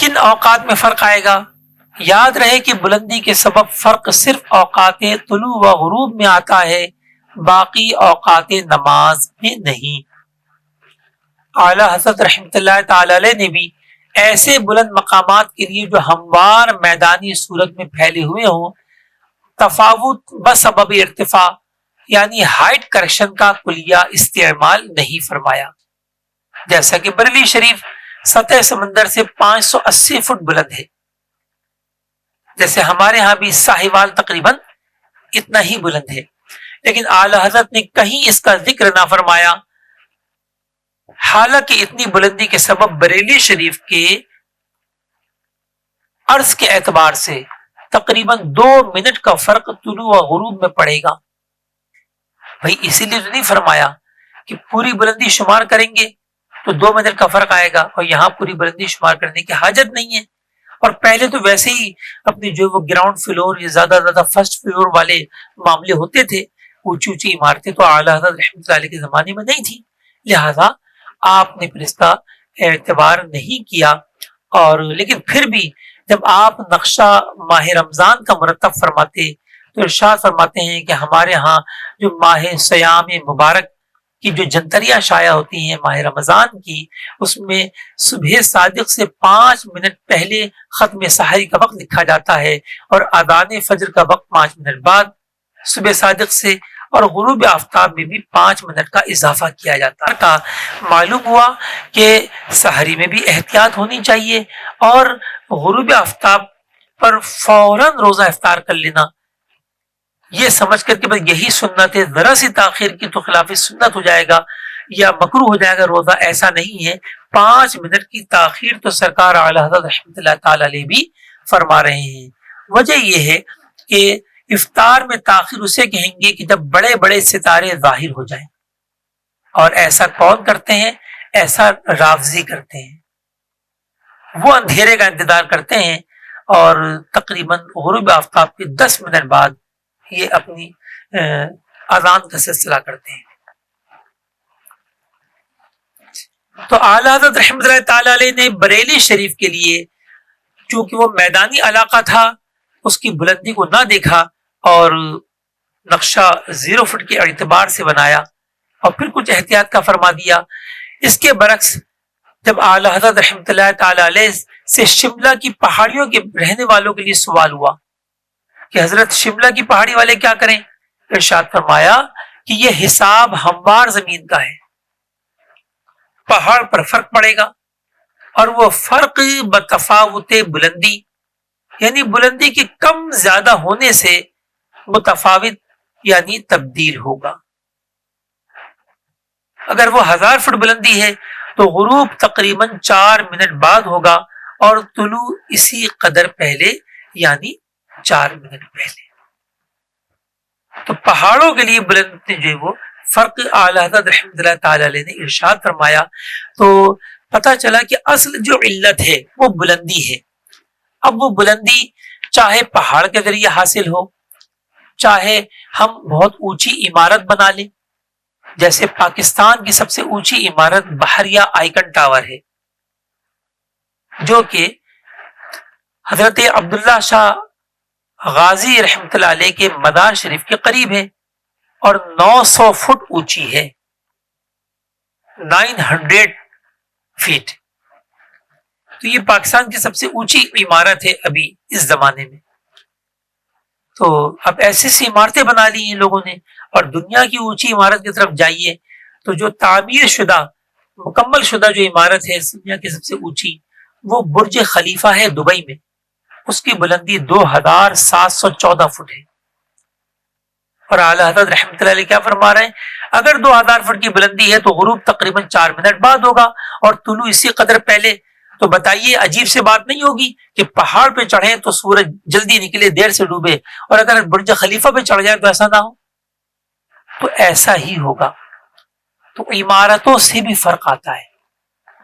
کن اوقات میں فرق آئے گا؟ یاد رہے کہ بلندی کے سبب فرق صرف اوقات طلوع و غروب میں آتا ہے، باقی اوقات نماز میں نہیں۔ اعلی حضرت رحمۃ اللہ تعالی علیہ نے بھی ایسے بلند مقامات کے لیے جو ہموار میدانی صورت میں پھیلے ہوئے ہوں، تفاوت بسبب ارتفاع یعنی ہائٹ کریکشن کا کلیہ استعمال نہیں فرمایا، جیسا کہ بریلی شریف سطح سمندر سے 580 فٹ بلند ہے، جیسے ہمارے ہاں بھی ساہیوال تقریباً اتنا ہی بلند ہے، لیکن اعلی حضرت نے کہیں اس کا ذکر نہ فرمایا، حالانکہ اتنی بلندی کے سبب بریلی شریف کے عرض کے اعتبار سے تقریباً 2 منٹ کا فرق طلوع و غروب میں پڑے گا۔ بھائی اسی لیے تو نہیں فرمایا کہ پوری بلندی شمار کریں گے تو 2 منٹ کا فرق آئے گا، اور یہاں پوری بلندی شمار کرنے کی حاجت نہیں ہے۔ اور پہلے تو ویسے ہی اپنی جو وہ گراؤنڈ فلور یا زیادہ فرسٹ فلور والے معاملے ہوتے تھے، اونچی اونچی عمارتیں تو اعلی حضرت رحمۃ اللہ علیہ کے زمانے میں نہیں تھی، لہذا آپ نے پھر اس کا اعتبار نہیں کیا۔ اور لیکن پھر بھی جب آپ نقشہ ماہ رمضان کا مرتب فرماتے تو ارشاد فرماتے ہیں کہ ہمارے ہاں جو ماہ سیام مبارک کی جو جنتریاں شائع ہوتی ہیں ماہ رمضان کی، اس میں صبح صادق سے 5 منٹ پہلے ختم سحری کا وقت لکھا جاتا ہے، اور اذان فجر کا وقت 5 منٹ بعد صبح صادق سے، اور غروب آفتاب میں بھی 5 منٹ کا اضافہ کیا جاتا ہے۔ معلوم ہوا کہ سحری میں بھی احتیاط ہونی چاہیے، اور غروب آفتاب پر فوراً روزہ افطار کر لینا، یہ سمجھ کر کہ بس یہی سنت ہے، ذرا سی تاخیر کی تو خلاف سنت ہو جائے گا یا مکروہ ہو جائے گا روزہ، ایسا نہیں ہے۔ 5 منٹ کی تاخیر تو سرکار اعلی حضرت رحمۃ اللہ تعالی علیہ بھی فرما رہے ہیں۔ وجہ یہ ہے کہ افطار میں تاخیر اسے کہیں گے کہ جب بڑے بڑے ستارے ظاہر ہو جائیں، اور ایسا کون کرتے ہیں؟ ایسا رافضی کرتے ہیں، وہ اندھیرے کا انتظار کرتے ہیں، اور تقریباً غروب آفتاب کے 10 منٹ بعد یہ اپنی اذان کا سلسلہ کرتے ہیں۔ تو اعلی حضرت رحمۃ اللہ تعالی علیہ نے بریلی شریف کے لیے چونکہ وہ میدانی علاقہ تھا، اس کی بلندی کو نہ دیکھا اور نقشہ 0 فٹ کے اعتبار سے بنایا، اور پھر کچھ احتیاط کا فرما دیا۔ اس کے برعکس جب اعلی حضرت رحمۃ اللہ تعالی علیہ سے شملہ کی پہاڑیوں کے رہنے والوں کے لیے سوال ہوا کہ حضرت شملہ کی پہاڑی والے کیا کریں، ارشاد فرمایا کہ یہ حساب ہموار زمین کا ہے، پہاڑ پر فرق پڑے گا، اور وہ فرق بتفاوت بلندی یعنی بلندی کے کم زیادہ ہونے سے متفاوت یعنی تبدیل ہوگا۔ اگر وہ 1000 فٹ بلندی ہے تو غروب تقریباً 4 منٹ بعد ہوگا، اور طلوع اسی قدر پہلے یعنی 4 منٹ پہلے۔ تو پہاڑوں کے لیے بلندی جو ہے وہ فرق اعلی حضرت رحمۃ اللہ تعالی علیہ نے ارشاد فرمایا، تو پتہ چلا کہ اصل جو علت ہے وہ بلندی ہے۔ اب وہ بلندی چاہے پہاڑ کے ذریعے حاصل ہو، چاہے ہم بہت اونچی عمارت بنا لیں، جیسے پاکستان کی سب سے اونچی عمارت بحریہ آئیکن ٹاور ہے، جو کہ حضرت عبداللہ شاہ غازی رحمۃ اللہ علیہ کے مزار شریف کے قریب ہے، اور 900 فٹ اونچی ہے، 900 فیٹ۔ تو یہ پاکستان کی سب سے اونچی عمارت ہے ابھی اس زمانے میں۔ تو اب ایسی سی عمارتیں بنا لی ہیں لوگوں نے، اور دنیا کی اونچی عمارت کی طرف جائیے تو جو تعمیر شدہ مکمل شدہ جو عمارت ہے دنیا کی سب سے اونچی، وہ برج خلیفہ ہے دبئی میں، اس کی بلندی 2714 فٹ ہے۔ اور اعلی حضرت رحمۃ اللہ علیہ کیا فرما رہے ہیں؟ اگر 2000 فٹ کی بلندی ہے تو غروب تقریباً 4 منٹ بعد ہوگا، اور طلوع اسی قدر پہلے۔ تو بتائیے عجیب سے بات نہیں ہوگی کہ پہاڑ پہ چڑھیں تو سورج جلدی نکلے دیر سے ڈوبے، اور اگر برج خلیفہ پہ چڑھ جائے تو ایسا نہ ہو؟ تو ایسا ہی ہوگا۔ تو عمارتوں سے بھی فرق آتا ہے۔